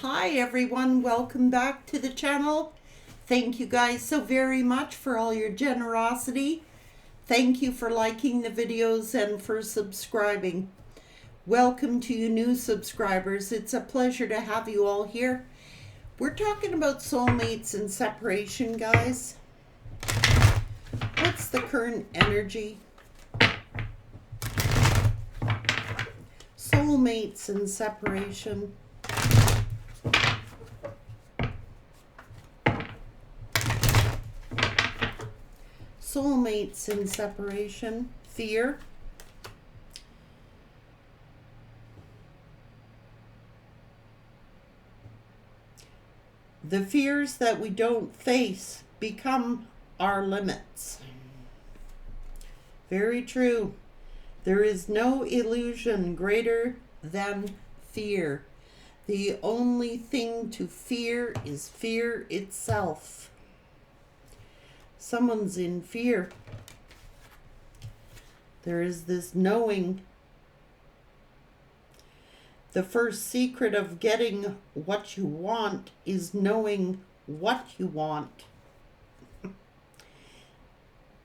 Hi everyone, welcome back to the channel. Thank you guys so very much for all your generosity. Thank you for liking the videos and for subscribing. Welcome to you new subscribers. It's a pleasure to have you all here. We're talking about soulmates and separation, guys. What's the current energy? Soulmates and separation. Soulmates in separation, fear. The fears that we don't face become our limits. Very true. There is no illusion greater than fear. The only thing to fear is fear itself. Someone's in fear. There is this knowing. The first secret of getting what you want is knowing what you want.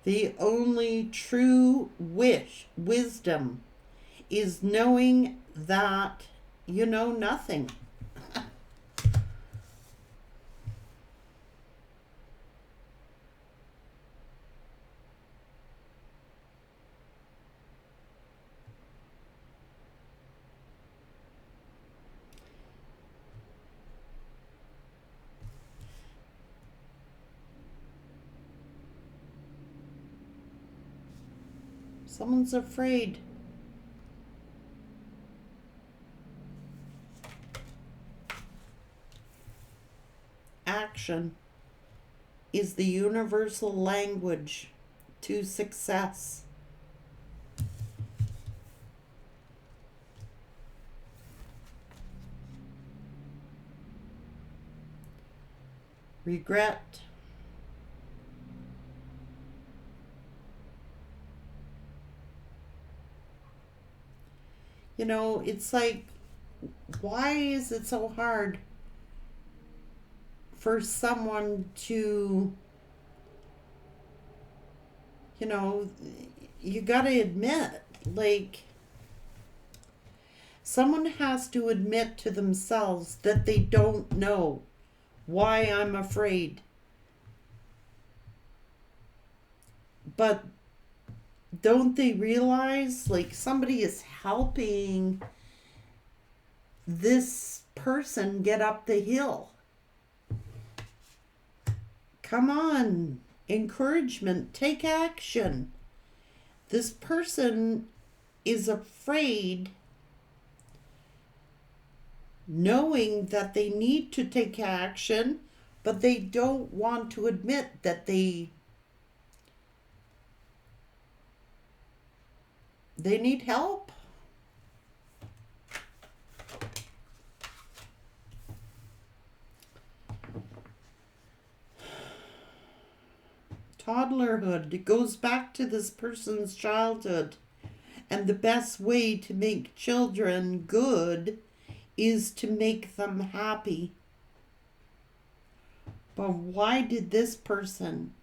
The only true wisdom is knowing that you know nothing. Someone's afraid. Action is the universal language to success. Regret. You know, it's like, why is it so hard for someone to, you gotta admit, like, someone has to admit to themselves that they don't know why I'm afraid. But don't they realize, like, somebody is helping this person get up the hill? Come on, encouragement, take action. This person is afraid, knowing that they need to take action, but they don't want to admit that they need help. Toddlerhood, it goes back to this person's childhood. And the best way to make children good is to make them happy. But why did this person?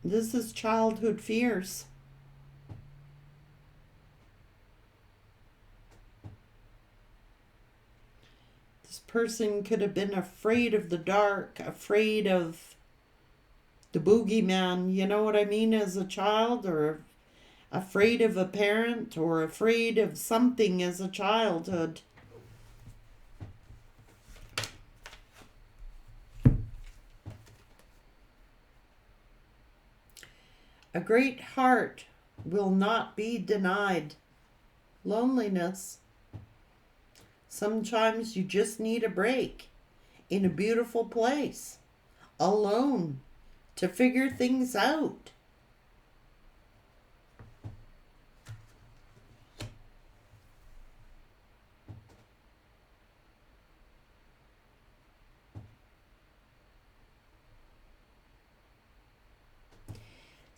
This is childhood fears. This person could have been afraid of the dark, afraid of the boogeyman, you know what I mean, as a child, or afraid of a parent, or afraid of something as a childhood. A great heart will not be denied. Loneliness. Sometimes you just need a break in a beautiful place, alone, to figure things out.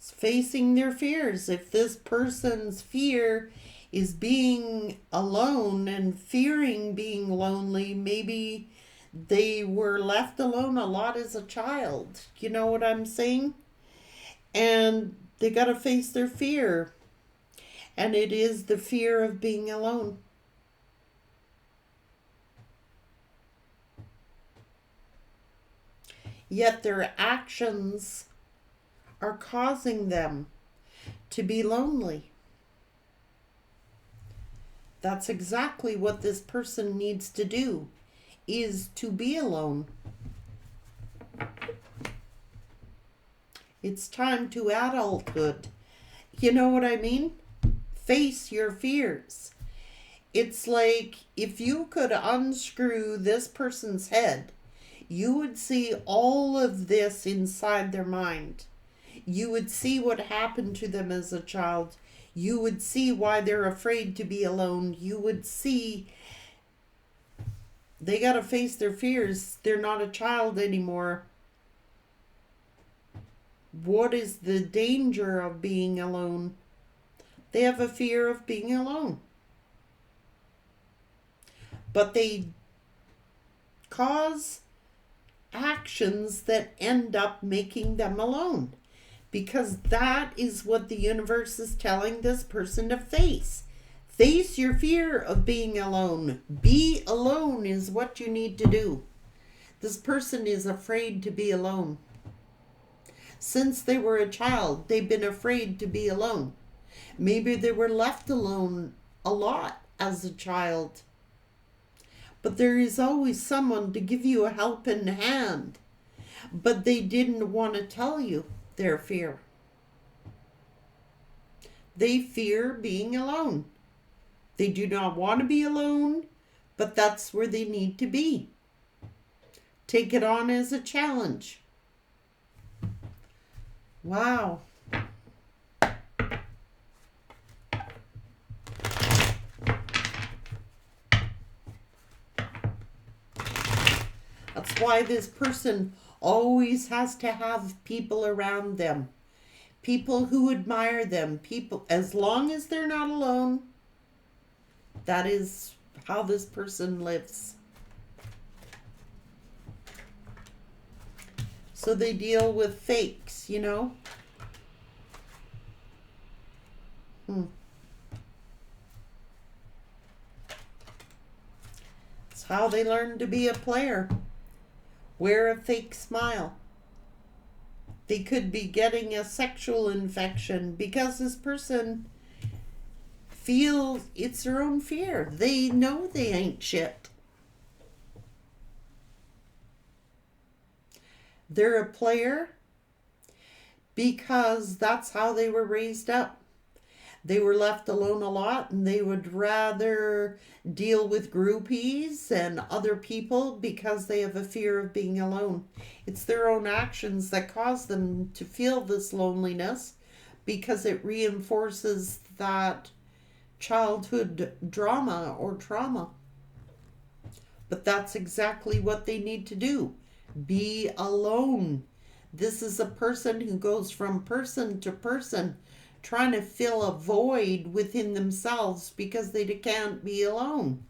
It's facing their fears. If this person's fear is being alone and fearing being lonely, maybe they were left alone a lot as a child. You know what I'm saying? And they got to face their fear. And it is the fear of being alone. Yet their actions are causing them to be lonely. That's exactly what this person needs to do, is to be alone. It's time to adulthood. You know what I mean? Face your fears. It's like if you could unscrew this person's head, you would see all of this inside their mind. You would see what happened to them as a child. You would see why they're afraid to be alone. You would see they got to face their fears. They're not a child anymore. What is the danger of being alone? They have a fear of being alone. But they cause actions that end up making them alone. Because that is what the universe is telling this person to face. Face your fear of being alone. Be alone is what you need to do. This person is afraid to be alone. Since they were a child, they've been afraid to be alone. Maybe they were left alone a lot as a child. But there is always someone to give you a helping hand. But they didn't want to tell you their fear. They fear being alone. They do not want to be alone, but that's where they need to be. Take it on as a challenge. Wow. That's why this person always has to have people around them. People who admire them. People, as long as they're not alone, that is how this person lives. So they deal with fakes, you know? It's how they learn to be a player. Wear a fake smile. They could be getting a sexual infection because this person feels it's their own fear. They know they ain't shit. They're a player because that's how they were raised up. They were left alone a lot and they would rather deal with groupies and other people because they have a fear of being alone. It's their own actions that cause them to feel this loneliness because it reinforces that childhood drama or trauma. But that's exactly what they need to do. Be alone. This is a person who goes from person to person trying to fill a void within themselves because they can't be alone.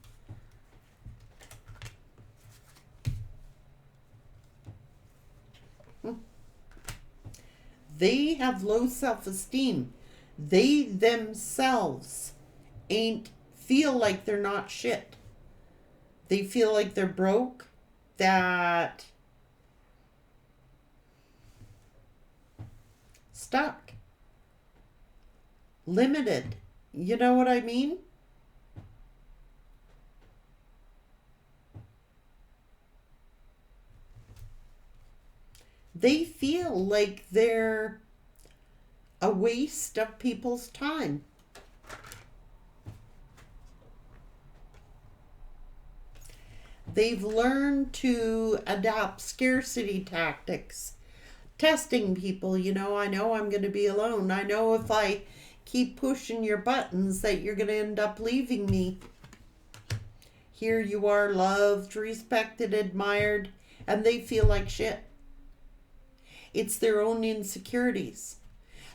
They have low self-esteem. They themselves feel like they're not shit. They feel like they're broke, that stuck, limited. You know what I mean? They feel like they're a waste of people's time. They've learned to adapt scarcity tactics, testing people. You know I'm going to be alone. I know if I keep pushing your buttons that you're going to end up leaving me. Here you are, loved, respected, admired, and they feel like shit. It's their own insecurities.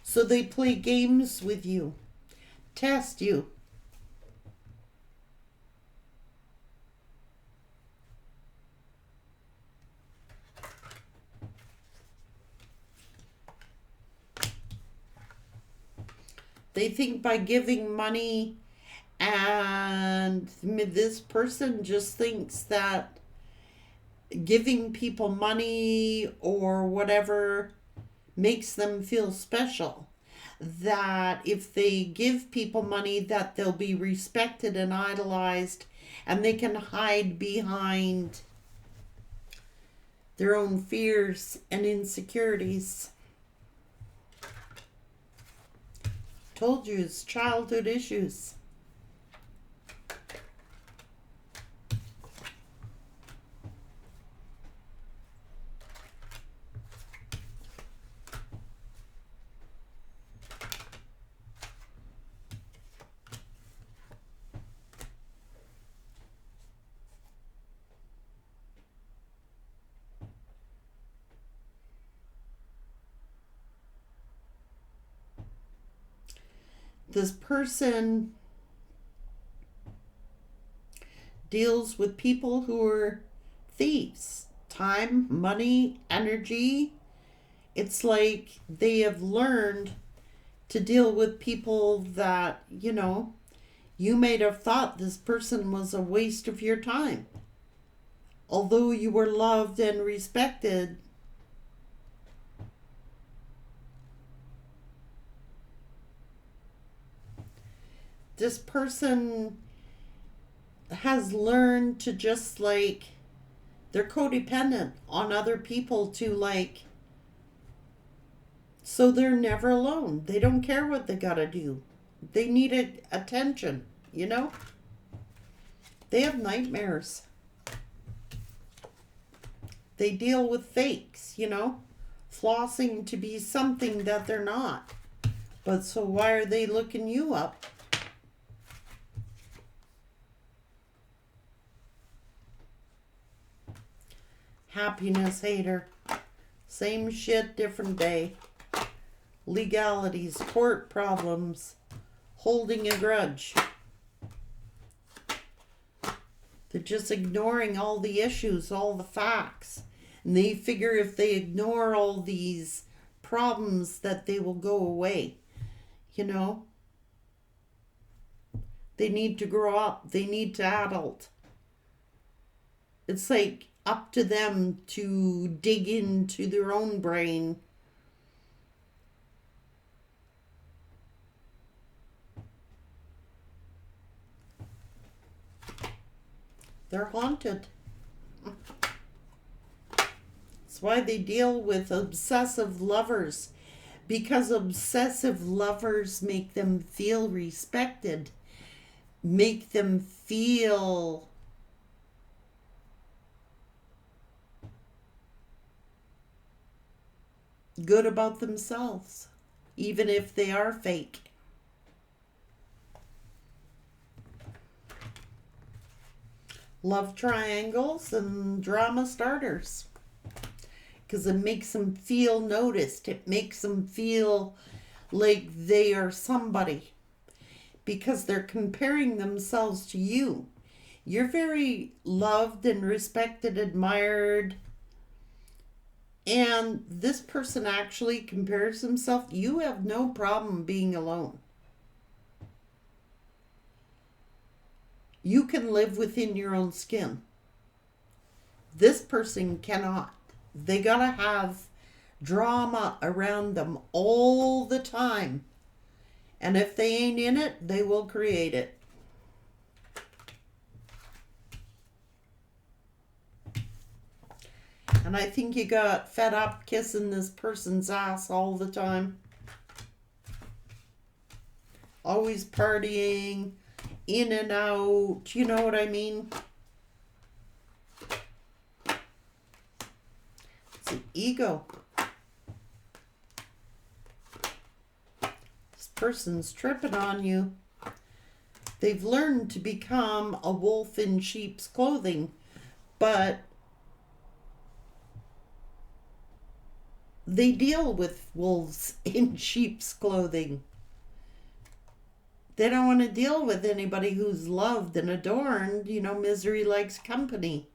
So they play games with you, test you. They think by giving money, and this person just thinks that giving people money or whatever makes them feel special. That if they give people money, that they'll be respected and idolized, and they can hide behind their own fears and insecurities. Told you, it's childhood issues. This person deals with people who are thieves. Time, money, energy. It's like they have learned to deal with people that, you may have thought this person was a waste of your time. Although you were loved and respected, this person has learned to just they're codependent on other people so they're never alone. They don't care what they gotta do. They need attention, They have nightmares. They deal with fakes, flossing to be something that they're not. But so why are they looking you up? Happiness hater. Same shit, different day. Legalities, court problems, holding a grudge. They're just ignoring all the issues, all the facts. And they figure if they ignore all these problems that they will go away. They need to grow up. They need to adult. It's up to them to dig into their own brain. They're haunted. That's why they deal with obsessive lovers, because obsessive lovers make them feel respected, make them feel good about themselves, even if they are fake. Love triangles and drama starters, because it makes them feel noticed. It makes them feel like they are somebody, because they're comparing themselves to you. You're very loved and respected, admired, and this person actually compares himself. You have no problem being alone. You can live within your own skin. This person cannot. They gotta have drama around them all the time. And if they ain't in it, they will create it. And I think you got fed up kissing this person's ass all the time. Always partying, in and out, you know what I mean? It's an ego. This person's tripping on you. They've learned to become a wolf in sheep's clothing, but They deal with wolves in sheep's clothing. They don't want to deal with anybody who's loved and adorned. You know, misery likes company.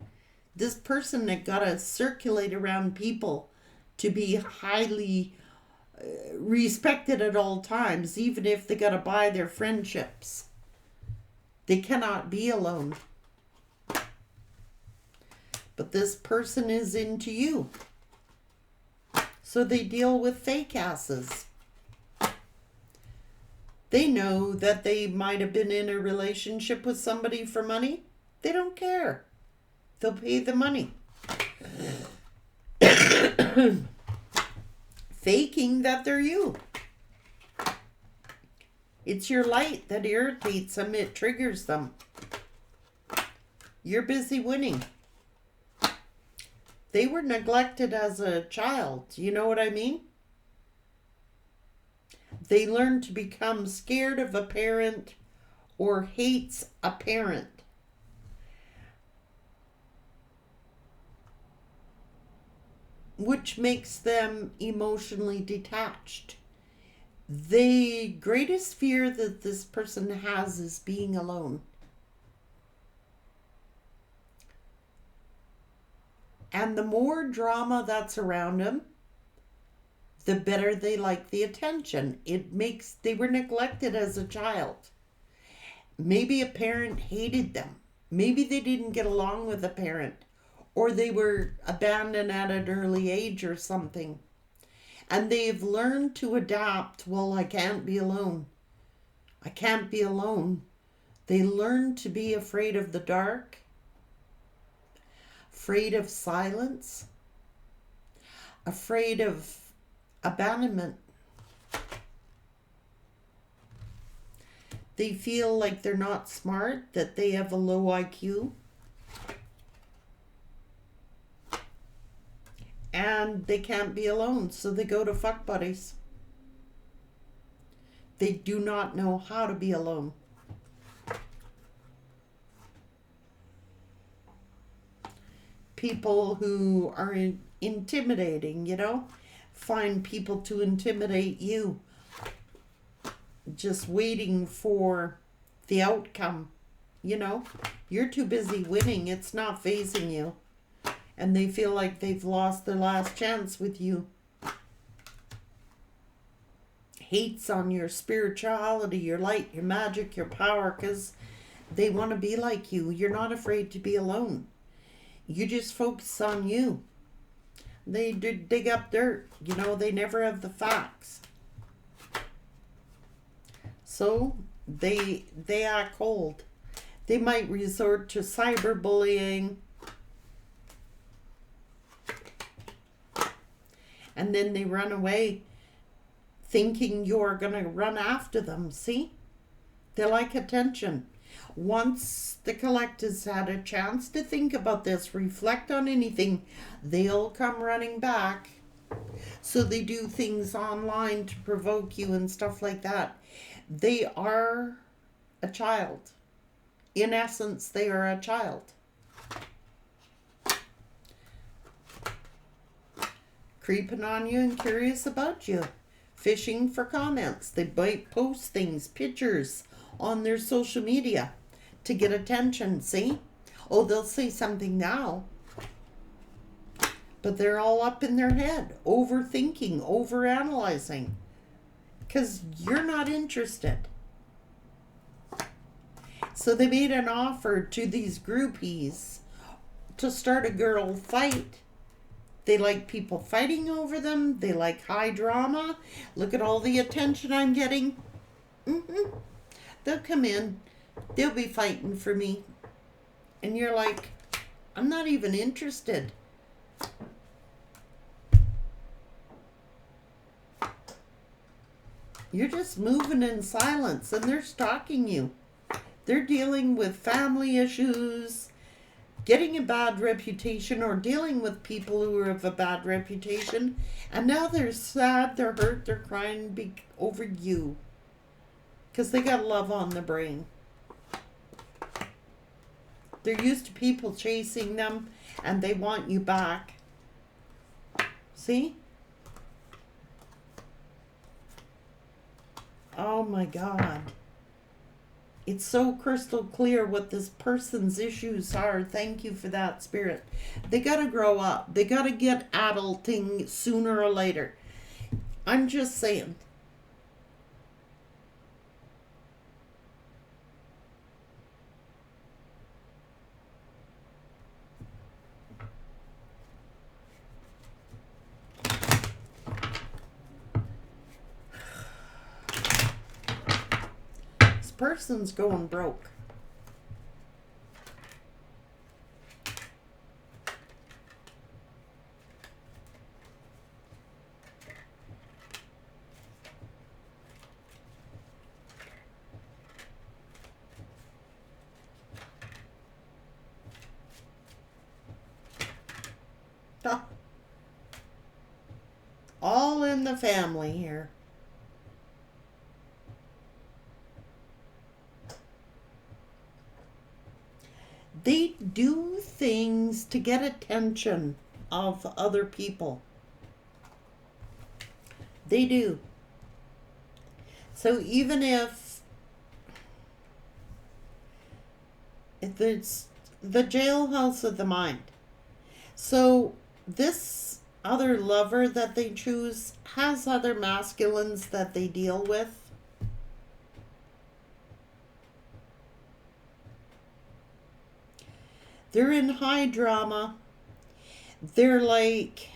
This person that got to circulate around people to be highly respected at all times, even if they got to buy their friendships. They cannot be alone. But this person is into you. So they deal with fake asses. They know that they might have been in a relationship with somebody for money. They don't care. They'll pay the money. Faking that they're you. It's your light that irritates them. It triggers them. You're busy winning. They were neglected as a child. You know what I mean? They learn to become scared of a parent or hates a parent. Which makes them emotionally detached. The greatest fear that this person has is being alone. And the more drama that's around them, the better they like the attention. They were neglected as a child. Maybe a parent hated them. Maybe they didn't get along with a parent. Or they were abandoned at an early age or something. And they've learned to adapt. Well, I can't be alone. I can't be alone. They learn to be afraid of the dark. Afraid of silence. Afraid of abandonment. They feel like they're not smart, that they have a low IQ. And they can't be alone, so they go to fuck buddies. They do not know how to be alone. People who are intimidating, you know, find people to intimidate you. Just waiting for the outcome, you know. You're too busy winning, it's not fazing you. And they feel like they've lost their last chance with you. Hates on your spirituality, your light, your magic, your power, because they want to be like you. You're not afraid to be alone. You just focus on you. They dig up dirt. You know, they never have the facts. So they act cold. They might resort to cyberbullying. And then they run away thinking you're going to run after them. See? They like attention. Once the collectors had a chance to think about this, reflect on anything, they'll come running back. So they do things online to provoke you and stuff like that. They are a child. In essence, they are a child. Creeping on you and curious about you. Fishing for comments. They might post things, pictures on their social media to get attention, see? Oh, they'll say something now. But they're all up in their head, overthinking, overanalyzing. Because you're not interested. So they made an offer to these groupies to start a girl fight. They like people fighting over them. They like high drama. Look at all the attention I'm getting. They'll come in. They'll be fighting for me. And you're like, I'm not even interested. You're just moving in silence and they're stalking you. They're dealing with family issues, getting a bad reputation, or dealing with people who have a bad reputation, and now they're sad, they're hurt, they're crying over you because they got love on the brain. They're used to people chasing them and they want you back. See? Oh my God. It's so crystal clear what this person's issues are. Thank you for that, Spirit. They got to grow up. They got to get adulting sooner or later. I'm just saying. This person's going broke. All in the family here. They do things to get attention of other people. They do. So even if it's the jailhouse of the mind. So this other lover that they choose has other masculines that they deal with. They're in high drama. They're like,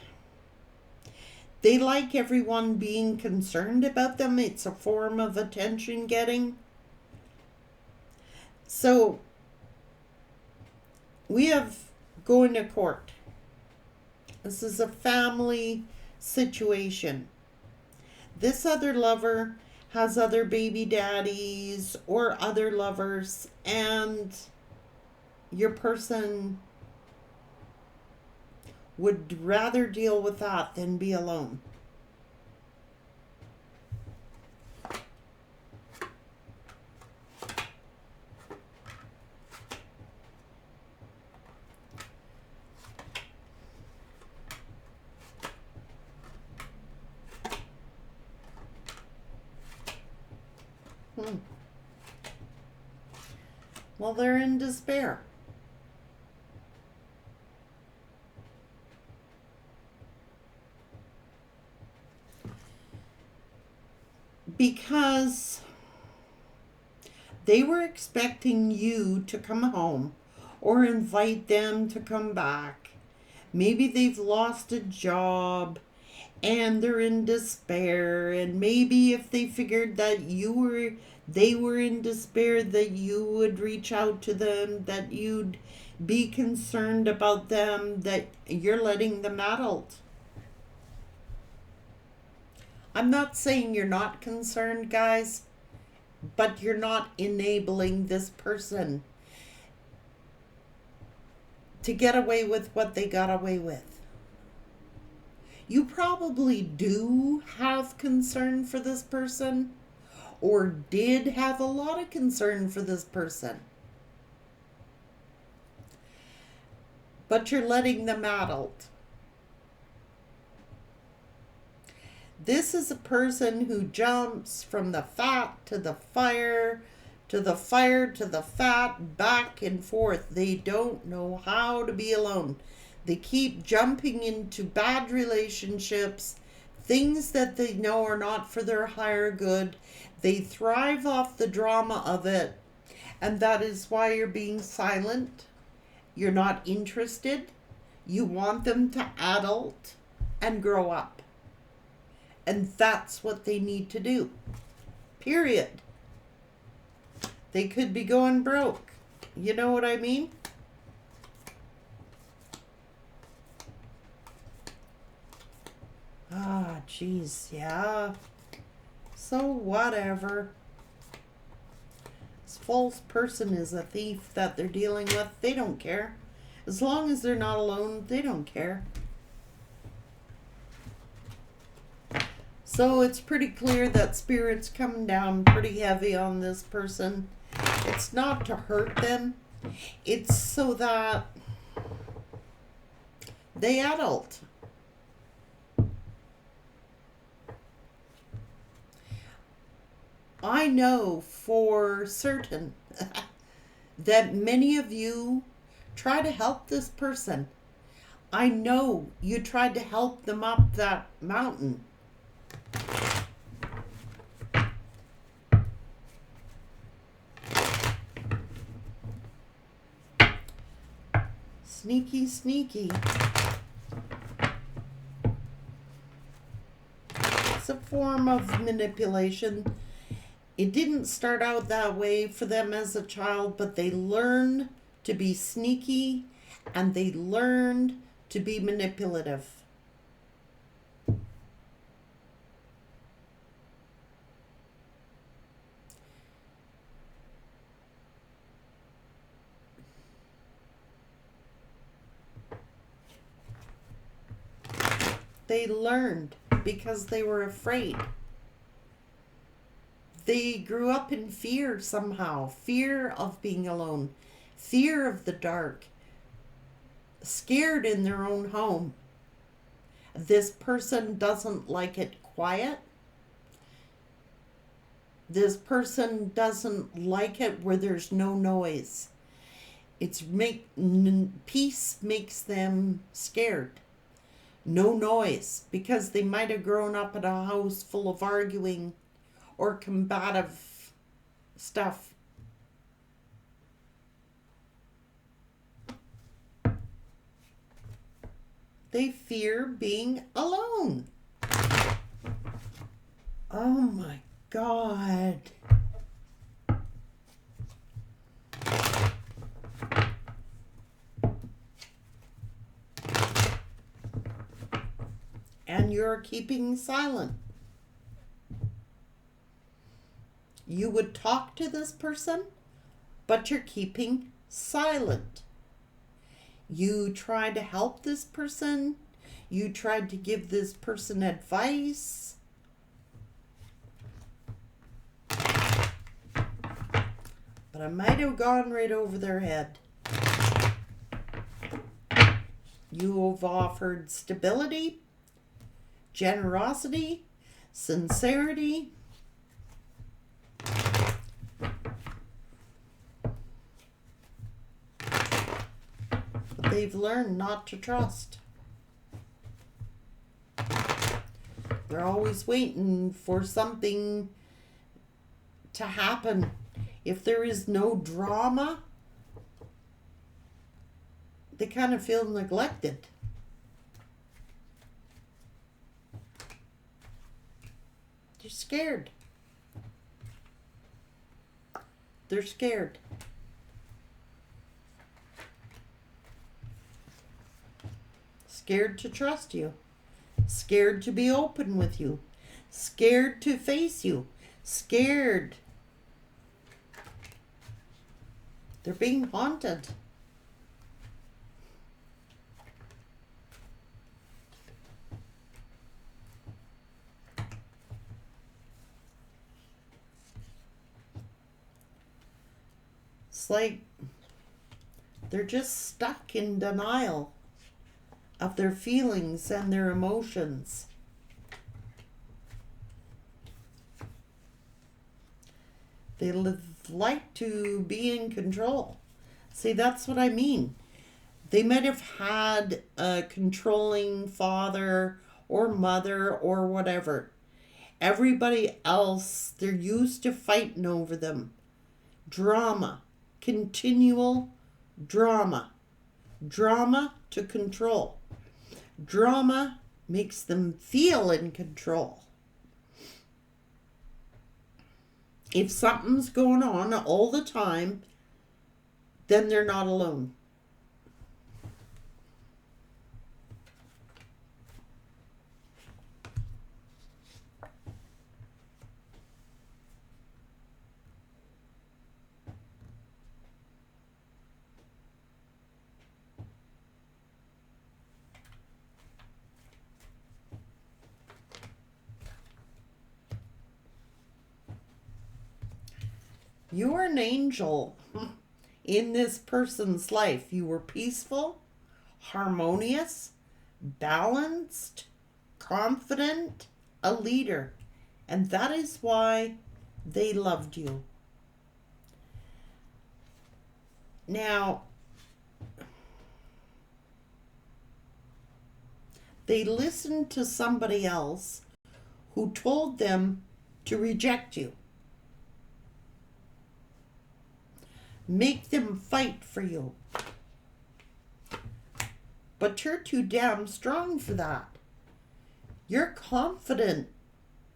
they like everyone being concerned about them. It's a form of attention getting. So we have going to court. This is a family situation. This other lover has other baby daddies or other lovers, and your person would rather deal with that than be alone. Well, they're in despair. Because they were expecting you to come home or invite them to come back. Maybe they've lost a job and they're in despair, and maybe if they figured that they were in despair, that you would reach out to them, that you'd be concerned about them, that you're letting them adult. I'm not saying you're not concerned, guys, but you're not enabling this person to get away with what they got away with. You probably do have concern for this person, or did have a lot of concern for this person. But you're letting them adult. This is a person who jumps from the fat to the fire, to the fire to the fat, back and forth. They don't know how to be alone. They keep jumping into bad relationships, things that they know are not for their higher good. They thrive off the drama of it, and that is why you're being silent. You're not interested. You want them to adult and grow up. And that's what they need to do. Period. They could be going broke. You know what I mean? Ah, jeez, yeah. So whatever. This false person is a thief that they're dealing with. They don't care. As long as they're not alone, they don't care. So it's pretty clear that Spirit's coming down pretty heavy on this person. It's not to hurt them. It's so that they adult. I know for certain that many of you try to help this person. I know you tried to help them up that mountain. Sneaky, sneaky. It's a form of manipulation. It didn't start out that way for them as a child, but they learned to be sneaky and they learned to be manipulative. They learned because they were afraid. They grew up in fear somehow. Fear of being alone. Fear of the dark. Scared in their own home. This person doesn't like it quiet. This person doesn't like it where there's no noise. Peace makes them scared. No noise, because they might have grown up in a house full of arguing or combative stuff. They fear being alone. Oh my God. And you're keeping silent. You would talk to this person, but you're keeping silent. You tried to help this person. You tried to give this person advice. But I might have gone right over their head. You have offered stability, generosity, sincerity. But they've learned not to trust. They're always waiting for something to happen. If there is no drama, they kind of feel neglected. They're scared. They're scared. Scared to trust you. Scared to be open with you. Scared to face you. Scared. They're being haunted. It's like they're just stuck in denial of their feelings and their emotions. They like to be in control. See, that's what I mean. They might have had a controlling father or mother or whatever. Everybody else, they're used to fighting over them. Drama. Continual drama. Drama to control. Drama makes them feel in control. If something's going on all the time, then they're not alone. You were an angel in this person's life. You were peaceful, harmonious, balanced, confident, a leader. And that is why they loved you. Now, they listened to somebody else who told them to reject you. Make them fight for you. But you're too damn strong for that. You're confident.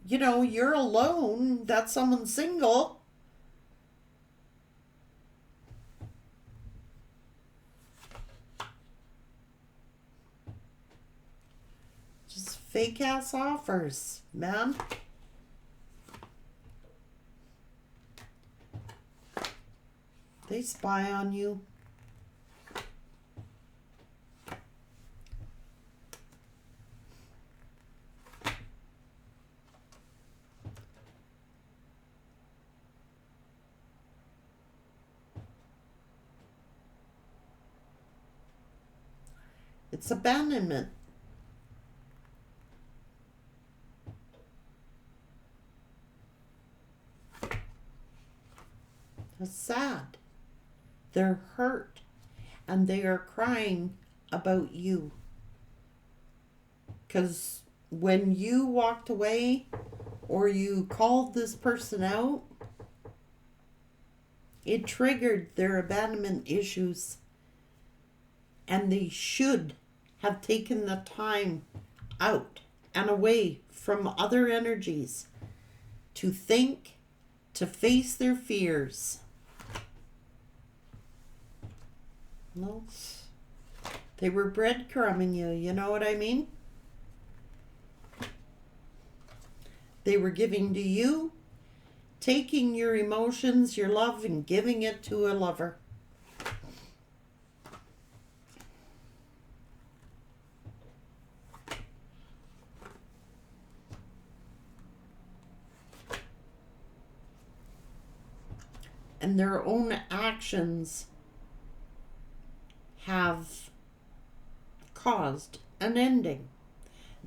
You know, you're alone. That someone's single. Just fake ass offers, man. They spy on you. It's abandonment. It's sad. They're hurt and they are crying about you. Because when you walked away or you called this person out, it triggered their abandonment issues. And they should have taken the time out and away from other energies to think, to face their fears. No, they were breadcrumbing you, you know what I mean? They were giving to you, taking your emotions, your love, and giving it to a lover. And their own actions have caused an ending.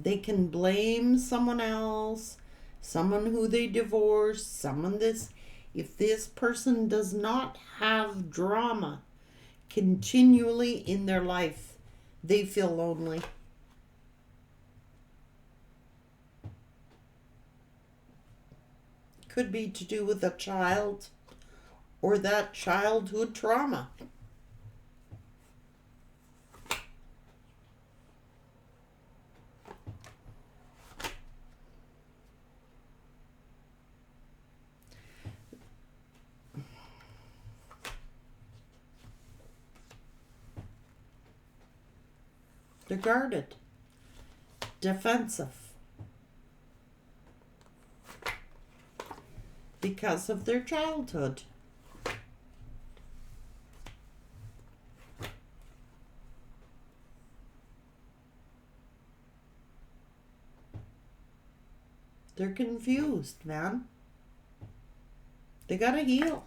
They can blame someone else, someone who they divorced, someone this. If this person does not have drama continually in their life, they feel lonely. Could be to do with a child or that childhood trauma. They're guarded, defensive, because of their childhood. They're confused, man. They gotta heal.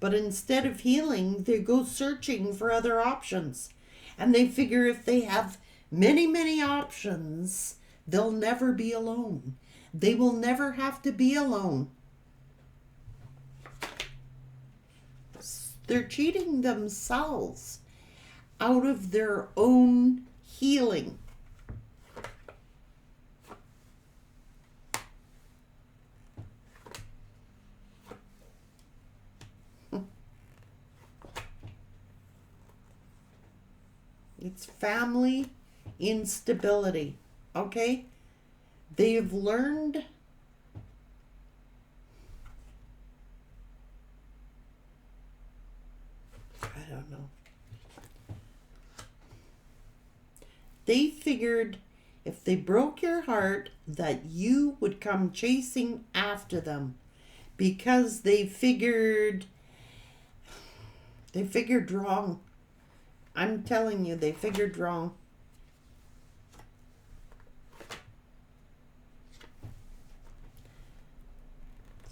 But instead of healing, they go searching for other options. And they figure if they have many, many options, they'll never be alone. They will never have to be alone. They're cheating themselves out of their own healing. It's family instability, okay? They've learned I don't know. They figured if they broke your heart that you would come chasing after them because they figured wrong. I'm telling you, they figured wrong.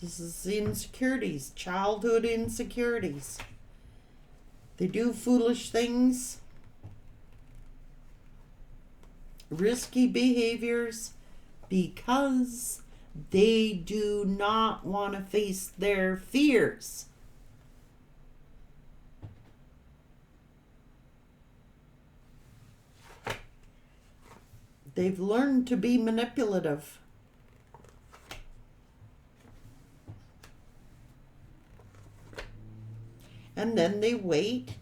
This is insecurities, childhood insecurities. They do foolish things, risky behaviors, because They do not want to face their fears. They've learned to be manipulative. And then they wait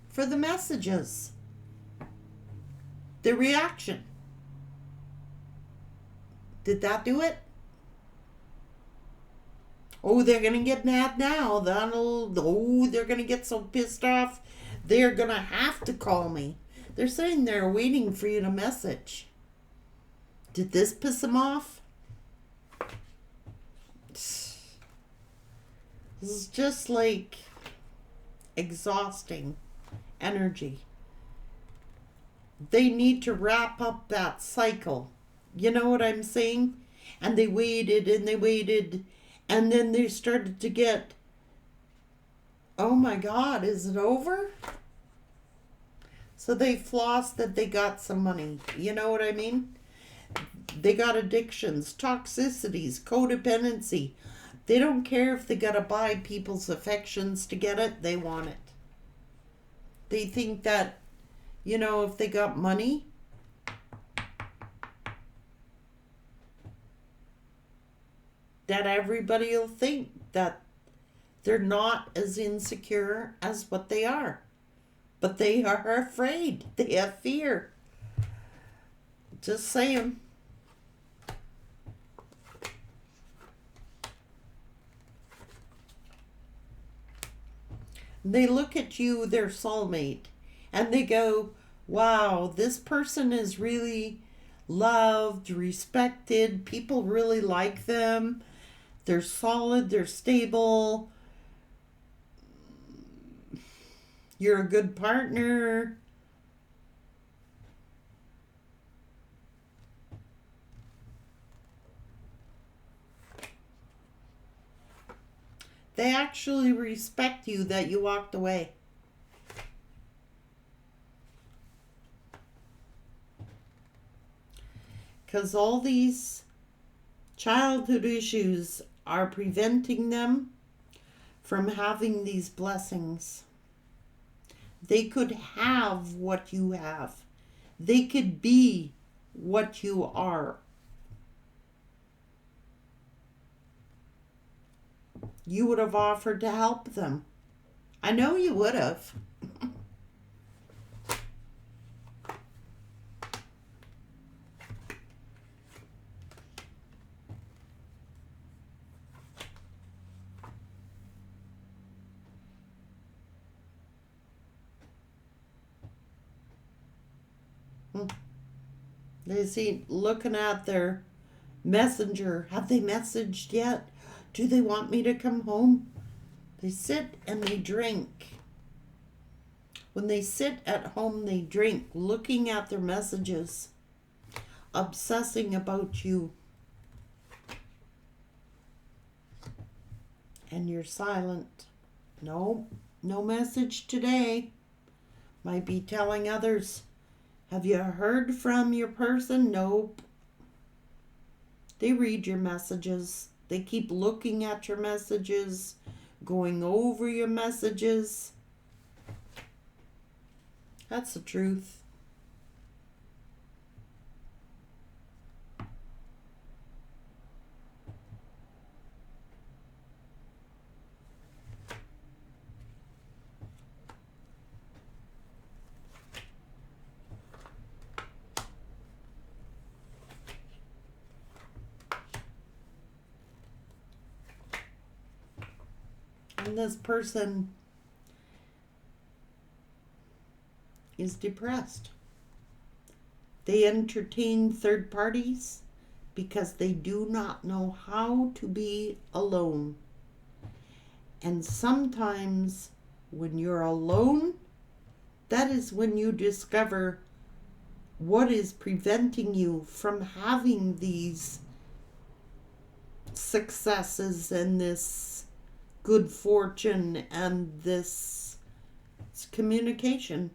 for the messages, the reaction. Did that do it? Oh, they're going to get mad now. They're going to get so pissed off. They're going to have to call me. They're sitting there waiting for you to message. Did this piss them off? This is just like exhausting energy. They need to wrap up that cycle. You know what I'm saying? And they waited and they waited, and then they started to get, oh my God, is it over? So they flossed that they got some money. You know what I mean? They got addictions, toxicities, codependency. They don't care if they gotta buy people's affections to get it, they want it. They think that, if they got money, that everybody will think that they're not as insecure as what they are. But they are afraid. They have fear. Just saying. They look at you, their soulmate, and they go, wow, this person is really loved, respected. People really like them. They're solid, they're stable. You're a good partner. They actually respect you that you walked away. Because all these childhood issues are preventing them from having these blessings. They could have what you have. They could be what you are. You would have offered to help them. I know you would have. They see looking at their messenger. Have they messaged yet? Do they want me to come home? They sit and they drink. When they sit at home, they drink, looking at their messages, obsessing about you. And you're silent. No message today. Might be telling others, have you heard from your person? Nope. They read your messages. They keep looking at your messages, going over your messages. That's the truth. And this person is depressed. They entertain third parties because they do not know how to be alone. And sometimes when you're alone, that is when you discover what is preventing you from having these successes and this good fortune and this communication.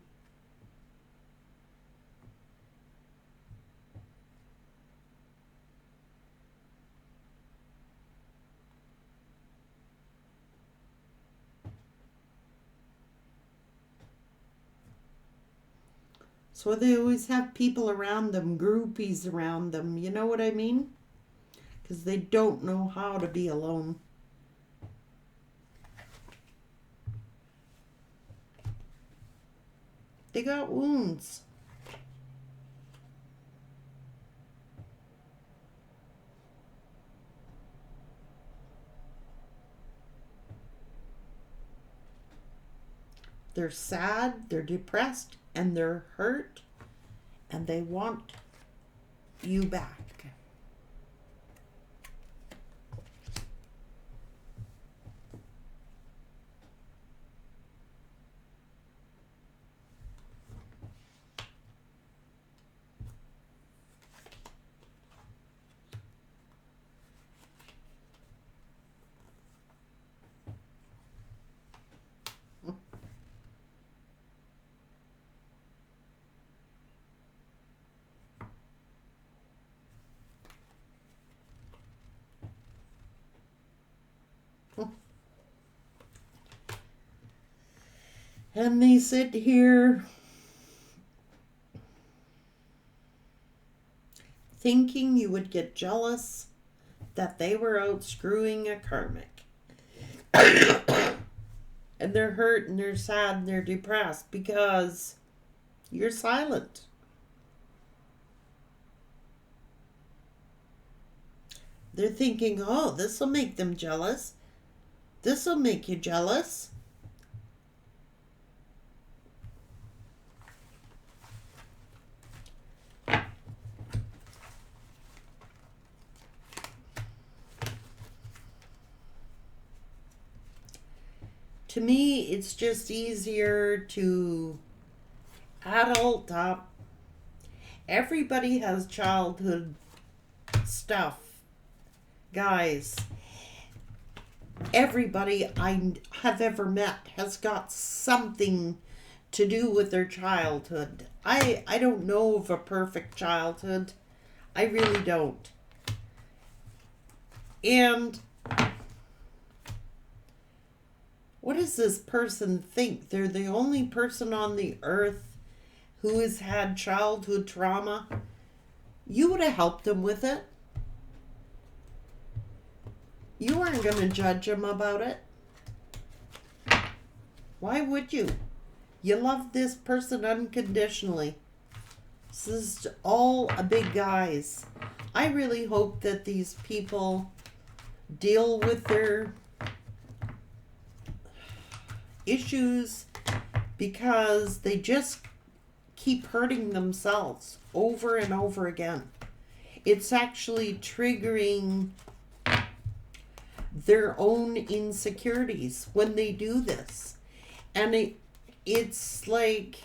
So they always have people around them, groupies around them. You know what I mean? Because they don't know how to be alone. They got wounds. They're sad, they're depressed, and they're hurt, and they want you back. And they sit here thinking you would get jealous that they were out screwing a karmic. And they're hurt and they're sad and they're depressed because you're silent. They're thinking, oh, this will make them jealous. This will make you jealous. To me, it's just easier to adult up. Everybody has childhood stuff. Guys, everybody I have ever met has got something to do with their childhood. I don't know of a perfect childhood. I really don't. And what does this person think? They're the only person on the earth who has had childhood trauma? You would have helped them with it. You weren't going to judge them about it. Why would you? You love this person unconditionally. This is all a big guys. I really hope that these people deal with their issues because they just keep hurting themselves over and over again. It's actually triggering their own insecurities when they do this. And it's like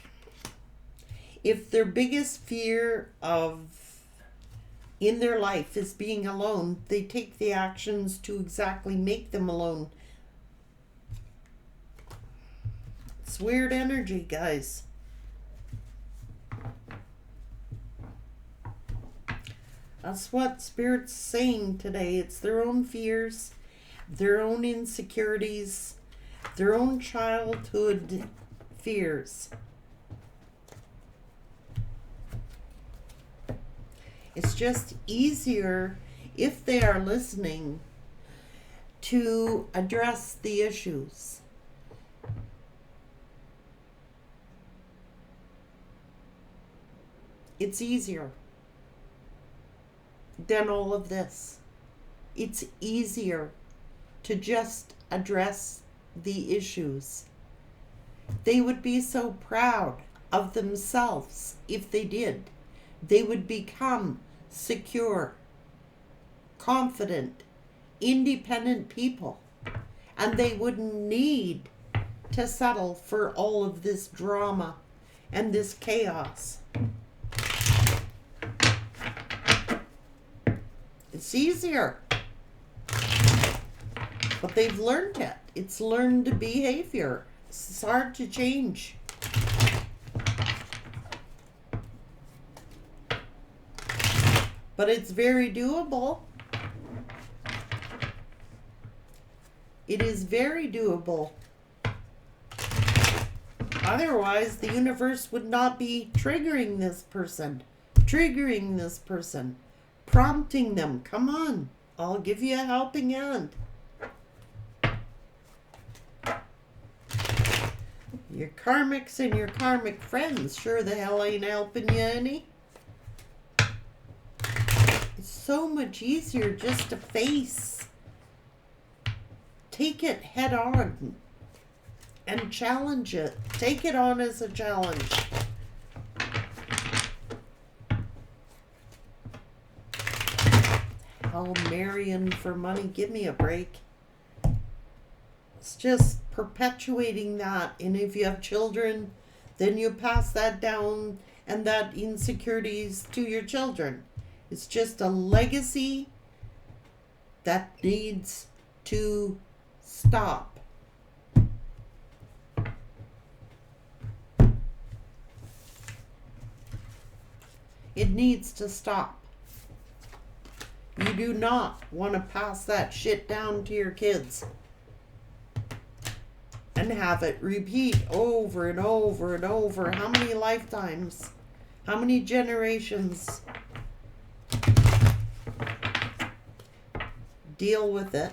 if their biggest fear of in their life is being alone, they take the actions to exactly make them alone. It's weird energy, guys. That's what Spirit's saying today. It's their own fears, their own insecurities, their own childhood fears. It's just easier if they are listening to address the issues. It's easier than all of this. It's easier to just address the issues. They would be so proud of themselves if they did. They would become secure, confident, independent people. And they wouldn't need to settle for all of this drama and this chaos. It's easier. But they've learned it. It's learned behavior. It's hard to change. But it's very doable. It is very doable. Otherwise, the universe would not be triggering this person, prompting them. Come on, I'll give you a helping hand. Your karmics and your karmic friends sure the hell ain't helping you any. It's so much easier just to face. Take it head on and challenge it. Take it on as a challenge. Hell, marrying for money, give me a break. It's just perpetuating that. And if you have children, then you pass that down, and that insecurities to your children. It's just a legacy that needs to stop. It needs to stop. You do not want to pass that shit down to your kids and have it repeat over and over and over. How many lifetimes? How many generations? Deal with it.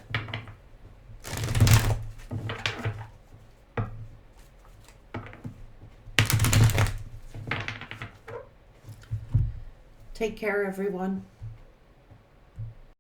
Take care, everyone.